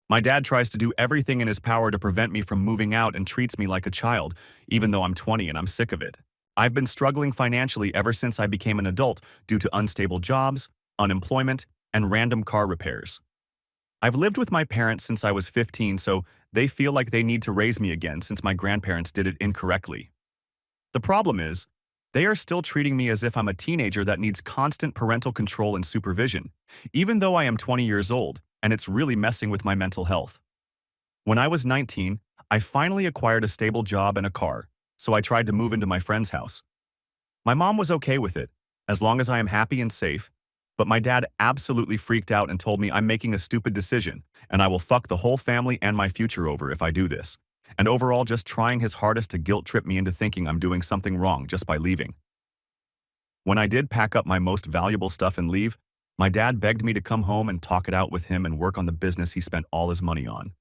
My dad tries to do everything in his power to prevent me from moving out and treats me like a child, even though I'm 20 and I'm sick of it. I've been struggling financially ever since I became an adult due to unstable jobs, unemployment, and random car repairs. I've lived with my parents since I was 15, so they feel like they need to raise me again since my grandparents did it incorrectly. The problem is, they are still treating me as if I'm a teenager that needs constant parental control and supervision, even though I am 20 years old, and it's really messing with my mental health. When I was 19, I finally acquired a stable job and a car, so I tried to move into my friend's house. My mom was okay with it, as long as I am happy and safe, but my dad absolutely freaked out and told me I'm making a stupid decision, and I will fuck the whole family and my future over if I do this, and overall just trying his hardest to guilt-trip me into thinking I'm doing something wrong just by leaving. When I did pack up my most valuable stuff and leave, my dad begged me to come home and talk it out with him and work on the business he spent all his money on.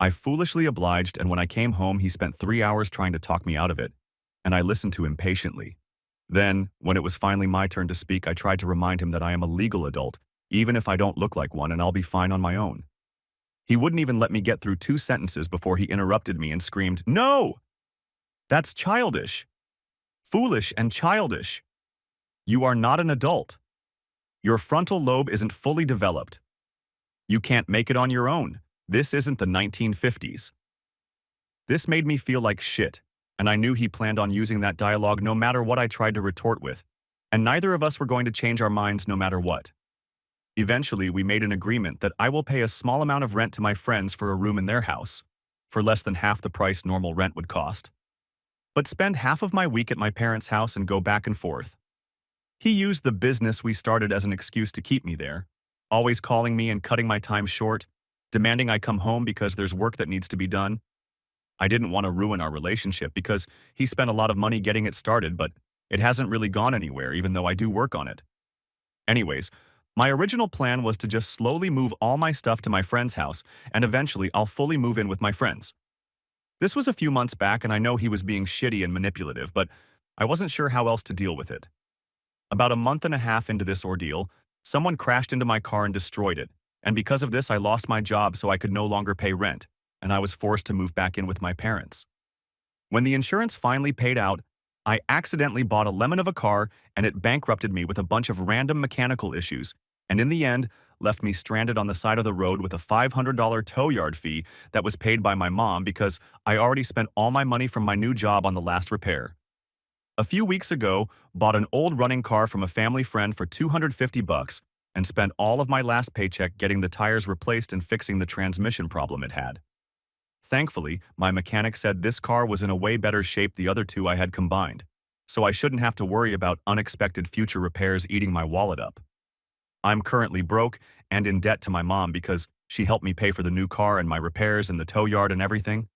I foolishly obliged, and when I came home, he spent 3 hours trying to talk me out of it, and I listened to him patiently. Then, when it was finally my turn to speak, I tried to remind him that I am a legal adult, even if I don't look like one, and I'll be fine on my own. He wouldn't even let me get through 2 sentences before he interrupted me and screamed, "No! That's childish! Foolish and childish! You are not an adult. Your frontal lobe isn't fully developed. You can't make it on your own. This isn't the 1950s. This made me feel like shit, and I knew he planned on using that dialogue no matter what I tried to retort with, and neither of us were going to change our minds no matter what. Eventually, we made an agreement that I will pay a small amount of rent to my friends for a room in their house, for less than half the price normal rent would cost, but spend half of my week at my parents' house and go back and forth. He used the business we started as an excuse to keep me there, always calling me and cutting my time short, demanding I come home because there's work that needs to be done. I didn't want to ruin our relationship because he spent a lot of money getting it started, but it hasn't really gone anywhere even though I do work on it. Anyways, my original plan was to just slowly move all my stuff to my friend's house, and eventually I'll fully move in with my friends. This was a few months back, and I know he was being shitty and manipulative, but I wasn't sure how else to deal with it. About a month and a half into this ordeal, someone crashed into my car and destroyed it, and because of this I lost my job so I could no longer pay rent, and I was forced to move back in with my parents. When the insurance finally paid out, I accidentally bought a lemon of a car and it bankrupted me with a bunch of random mechanical issues, and in the end, left me stranded on the side of the road with a $500 tow yard fee that was paid by my mom because I already spent all my money from my new job on the last repair. A few weeks ago, bought an old running car from a family friend for $250 and spent all of my last paycheck getting the tires replaced and fixing the transmission problem it had. Thankfully, my mechanic said this car was in a way better shape the other two I had combined, so I shouldn't have to worry about unexpected future repairs eating my wallet up. I'm currently broke and in debt to my mom because she helped me pay for the new car and my repairs and the tow yard and everything.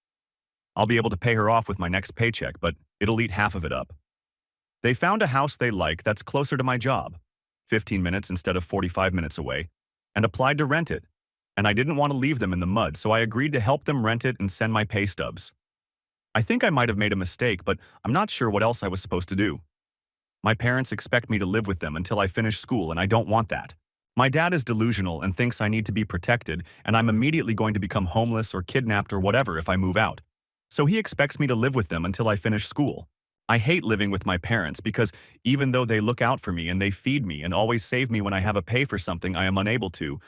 I'll be able to pay her off with my next paycheck, but it'll eat half of it up. They found a house they like that's closer to my job, 15 minutes instead of 45 minutes away, and applied to rent it. And I didn't want to leave them in the mud, so I agreed to help them rent it and send my pay stubs. I think I might have made a mistake, but I'm not sure what else I was supposed to do. My parents expect me to live with them until I finish school, and I don't want that. My dad is delusional and thinks I need to be protected, and I'm immediately going to become homeless or kidnapped or whatever if I move out. So he expects me to live with them until I finish school. I hate living with my parents because even though they look out for me and they feed me and always save me when I have a pay for something I am unable to,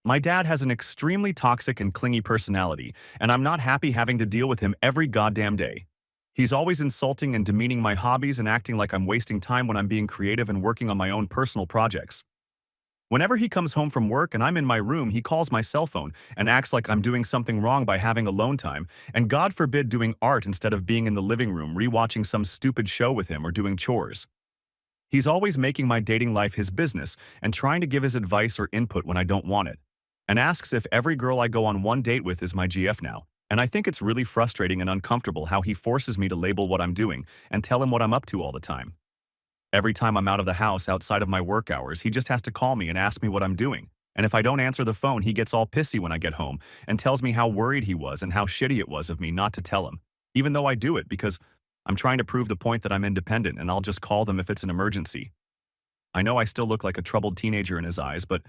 my dad has an extremely toxic and clingy personality, and I'm not happy having to deal with him every goddamn day. He's always insulting and demeaning my hobbies and acting like I'm wasting time when I'm being creative and working on my own personal projects. Whenever he comes home from work and I'm in my room, he calls my cell phone and acts like I'm doing something wrong by having alone time, and God forbid doing art instead of being in the living room rewatching some stupid show with him or doing chores. He's always making my dating life his business and trying to give his advice or input when I don't want it, and asks if every girl I go on one date with is my GF now, and I think it's really frustrating and uncomfortable how he forces me to label what I'm doing and tell him what I'm up to all the time. Every time I'm out of the house outside of my work hours, he just has to call me and ask me what I'm doing. And if I don't answer the phone, he gets all pissy when I get home and tells me how worried he was and how shitty it was of me not to tell him, even though I do it because I'm trying to prove the point that I'm independent and I'll just call them if it's an emergency. I know I still look like a troubled teenager in his eyes, but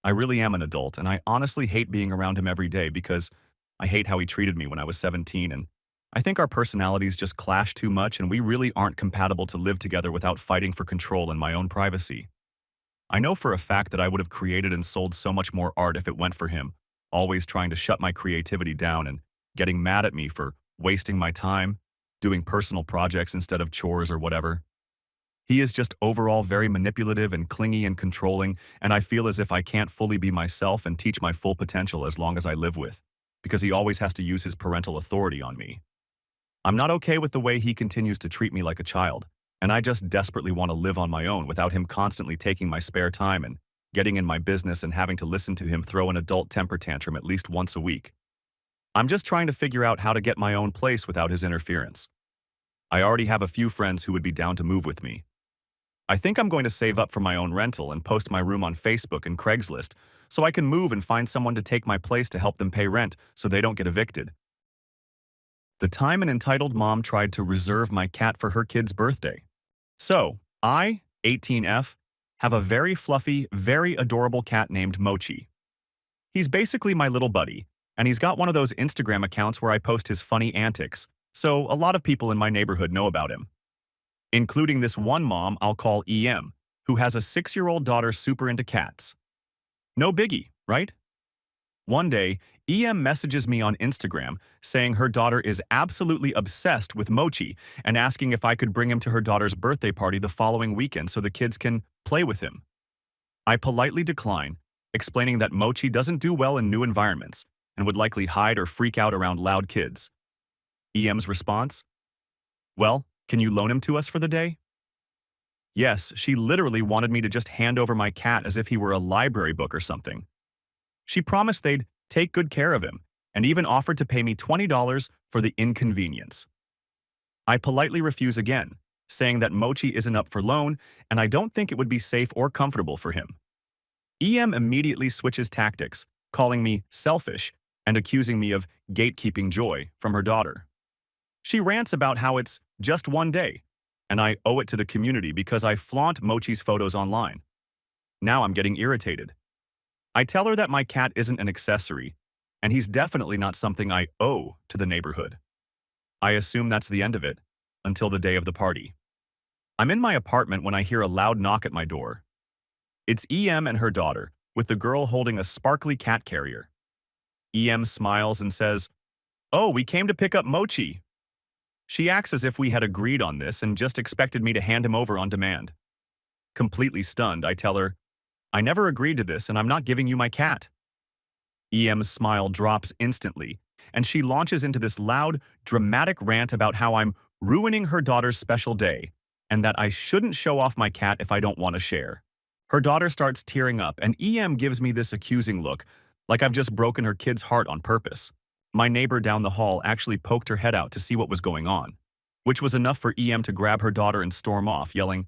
I really am an adult, and I honestly hate being around him every day because I hate how he treated me when I was 17, and I think our personalities just clash too much and we really aren't compatible to live together without fighting for control and my own privacy. I know for a fact that I would have created and sold so much more art if it went for him, always trying to shut my creativity down and getting mad at me for wasting my time, doing personal projects instead of chores or whatever. He is just overall very manipulative and clingy and controlling, and I feel as if I can't fully be myself and teach my full potential as long as I live with, because he always has to use his parental authority on me. I'm not okay with the way he continues to treat me like a child, and I just desperately want to live on my own without him constantly taking my spare time and getting in my business and having to listen to him throw an adult temper tantrum at least once a week. I'm just trying to figure out how to get my own place without his interference. I already have a few friends who would be down to move with me. I think I'm going to save up for my own rental and post my room on Facebook and Craigslist so I can move and find someone to take my place to help them pay rent so they don't get evicted. The time an entitled mom tried to reserve my cat for her kid's birthday. So, I, 18F, have a very fluffy, very adorable cat named Mochi. He's basically my little buddy, and he's got one of those Instagram accounts where I post his funny antics, so a lot of people in my neighborhood know about him, including this one mom I'll call EM, who has a 6-year-old daughter super into cats. No biggie, right? One day, EM messages me on Instagram saying her daughter is absolutely obsessed with Mochi and asking if I could bring him to her daughter's birthday party the following weekend so the kids can play with him. I politely decline, explaining that Mochi doesn't do well in new environments and would likely hide or freak out around loud kids. EM's response? Well, can you loan him to us for the day? Yes, she literally wanted me to just hand over my cat as if he were a library book or something. She promised they'd take good care of him and even offered to pay me $20 for the inconvenience. I politely refuse again, saying that Mochi isn't up for loan and I don't think it would be safe or comfortable for him. EM immediately switches tactics, calling me selfish and accusing me of gatekeeping joy from her daughter. She rants about how it's just one day, and I owe it to the community because I flaunt Mochi's photos online. Now I'm getting irritated. I tell her that my cat isn't an accessory, and he's definitely not something I owe to the neighborhood. I assume that's the end of it, until the day of the party. I'm in my apartment when I hear a loud knock at my door. It's EM and her daughter, with the girl holding a sparkly cat carrier. EM smiles and says, "Oh, we came to pick up Mochi." She acts as if we had agreed on this and just expected me to hand him over on demand. Completely stunned, I tell her, "I never agreed to this and I'm not giving you my cat." EM's smile drops instantly, and she launches into this loud, dramatic rant about how I'm ruining her daughter's special day and that I shouldn't show off my cat if I don't want to share. Her daughter starts tearing up and EM gives me this accusing look, like I've just broken her kid's heart on purpose. My neighbor down the hall actually poked her head out to see what was going on, which was enough for EM to grab her daughter and storm off, yelling,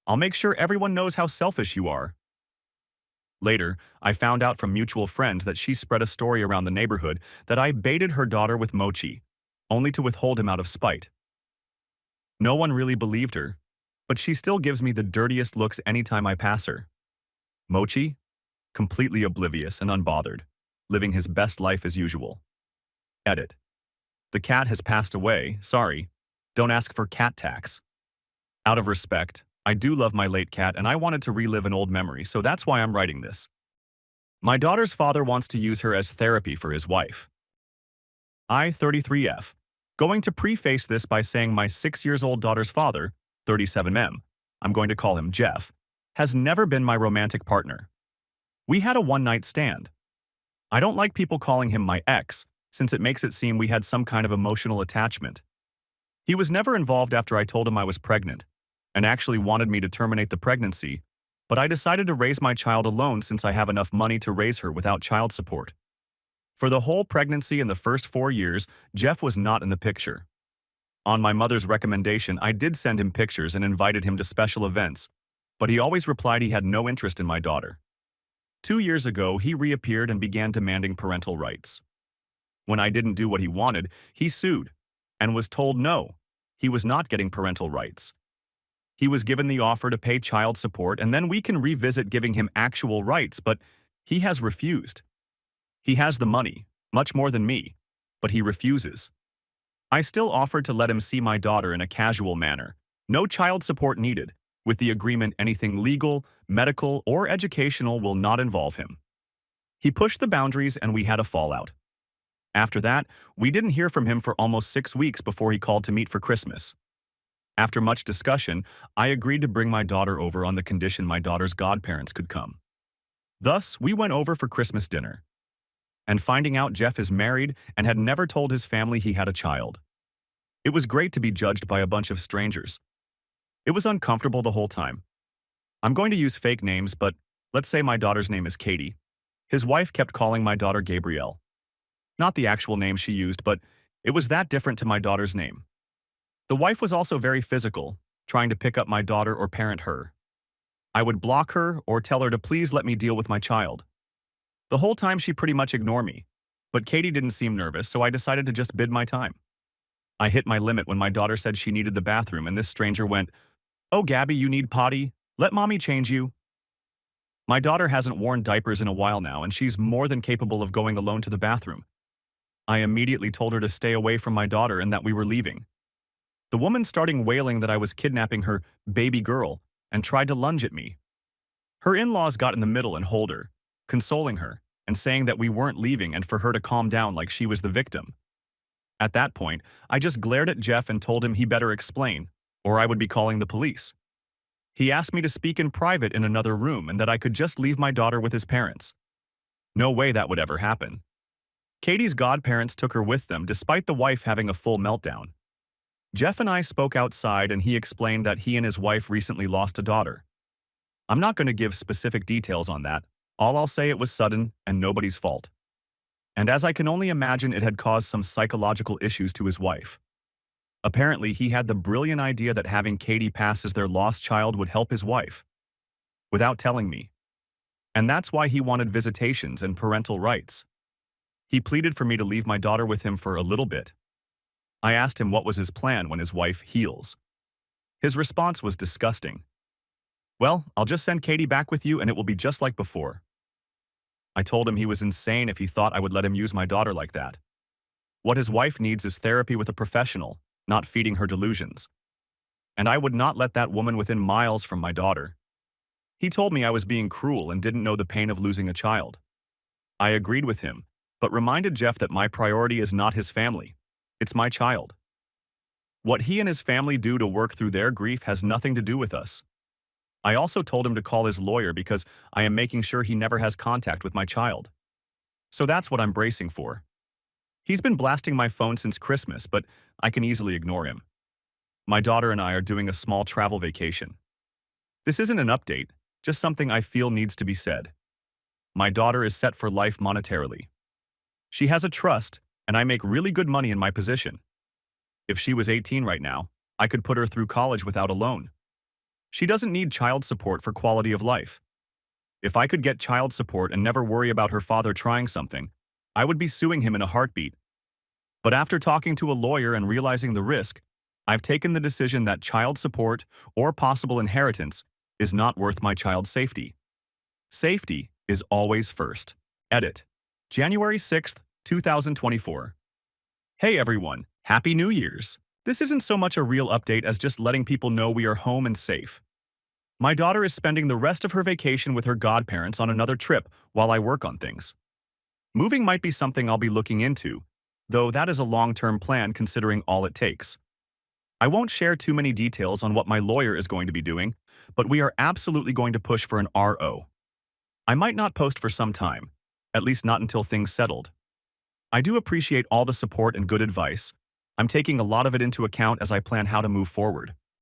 "I'll make sure everyone knows how selfish you are." Later, I found out from mutual friends that she spread a story around the neighborhood that I baited her daughter with Mochi, only to withhold him out of spite. No one really believed her, but she still gives me the dirtiest looks anytime I pass her. Mochi? Completely oblivious and unbothered, living his best life as usual. Edit. The cat has passed away, sorry. Don't ask for cat tax. Out of respect, I do love my late cat and I wanted to relive an old memory, so that's why I'm writing this. My daughter's father wants to use her as therapy for his wife. I, 33F, going to preface this by saying my 6-year-old daughter's father, 37M, I'm going to call him Jeff, has never been my romantic partner. We had a one-night stand. I don't like people calling him my ex, since it makes it seem we had some kind of emotional attachment. He was never involved after I told him I was pregnant, and actually wanted me to terminate the pregnancy, but I decided to raise my child alone since I have enough money to raise her without child support. For the whole pregnancy and the first 4 years, Jeff was not in the picture. On my mother's recommendation, I did send him pictures and invited him to special events, but he always replied he had no interest in my daughter. 2 years ago, he reappeared and began demanding parental rights. When I didn't do what he wanted, he sued and was told no, he was not getting parental rights. He was given the offer to pay child support and then we can revisit giving him actual rights, but He has refused. He has the money, much more than me, but he refuses. I still offered to let him see my daughter in a casual manner, no child support needed, with the agreement anything legal, medical, or educational will not involve him. He pushed the boundaries and we had a fallout. After that, we didn't hear from him for almost 6 weeks before he called to meet for Christmas. After much discussion, I agreed to bring my daughter over on the condition my daughter's godparents could come. Thus, we went over for Christmas dinner. And finding out Jeff is married and had never told his family he had a child. It was great to be judged by a bunch of strangers. It was uncomfortable the whole time. I'm going to use fake names, but let's say my daughter's name is Katie. His wife kept calling my daughter Gabrielle. Not the actual name she used, but it was that different to my daughter's name. The wife was also very physical, trying to pick up my daughter or parent her. I would block her or tell her to please let me deal with my child. The whole time she pretty much ignored me, but Katie didn't seem nervous, so I decided to just bid my time. I hit my limit when my daughter said she needed the bathroom and this stranger went, "Oh, Gabby, you need potty? Let mommy change you." My daughter hasn't worn diapers in a while now and she's more than capable of going alone to the bathroom. I immediately told her to stay away from my daughter and that we were leaving. The woman started wailing that I was kidnapping her baby girl and tried to lunge at me. Her in-laws got in the middle and hold her, consoling her and saying that we weren't leaving and for her to calm down like she was the victim. At that point, I just glared at Jeff and told him he better explain, or I would be calling the police. He asked me to speak in private in another room and that I could just leave my daughter with his parents. No way that would ever happen. Katie's godparents took her with them despite the wife having a full meltdown. Jeff and I spoke outside and he explained that he and his wife recently lost a daughter. I'm not going to give specific details on that. All I'll say it was sudden and nobody's fault. And as I can only imagine, it had caused some psychological issues to his wife. Apparently, he had the brilliant idea that having Katie pass as their lost child would help his wife, without telling me. And that's why he wanted visitations and parental rights. He pleaded for me to leave my daughter with him for a little bit. I asked him what was his plan when his wife heals. His response was disgusting. "Well, I'll just send Katie back with you and it will be just like before." I told him he was insane if he thought I would let him use my daughter like that. What his wife needs is therapy with a professional, not feeding her delusions. And I would not let that woman within miles from my daughter. He told me I was being cruel and didn't know the pain of losing a child. I agreed with him, but reminded Jeff that my priority is not his family. It's my child. What he and his family do to work through their grief has nothing to do with us. I also told him to call his lawyer because I am making sure he never has contact with my child. So that's what I'm bracing for. He's been blasting my phone since Christmas, but I can easily ignore him. My daughter and I are doing a small travel vacation. This isn't an update, just something I feel needs to be said. My daughter is set for life monetarily. She has a trust, and I make really good money in my position. If she was 18 right now, I could put her through college without a loan. She doesn't need child support for quality of life. If I could get child support and never worry about her father trying something, I would be suing him in a heartbeat. But after talking to a lawyer and realizing the risk, I've taken the decision that child support or possible inheritance is not worth my child's safety. Safety is always first. Edit. January 6th, 2024. Hey everyone, Happy New Year's! This isn't so much a real update as just letting people know we are home and safe. My daughter is spending the rest of her vacation with her godparents on another trip while I work on things. Moving might be something I'll be looking into, though that is a long-term plan considering all it takes. I won't share too many details on what my lawyer is going to be doing, but we are absolutely going to push for an RO. I might not post for some time, at least not until things settled. I do appreciate all the support and good advice. I'm taking a lot of it into account as I plan how to move forward.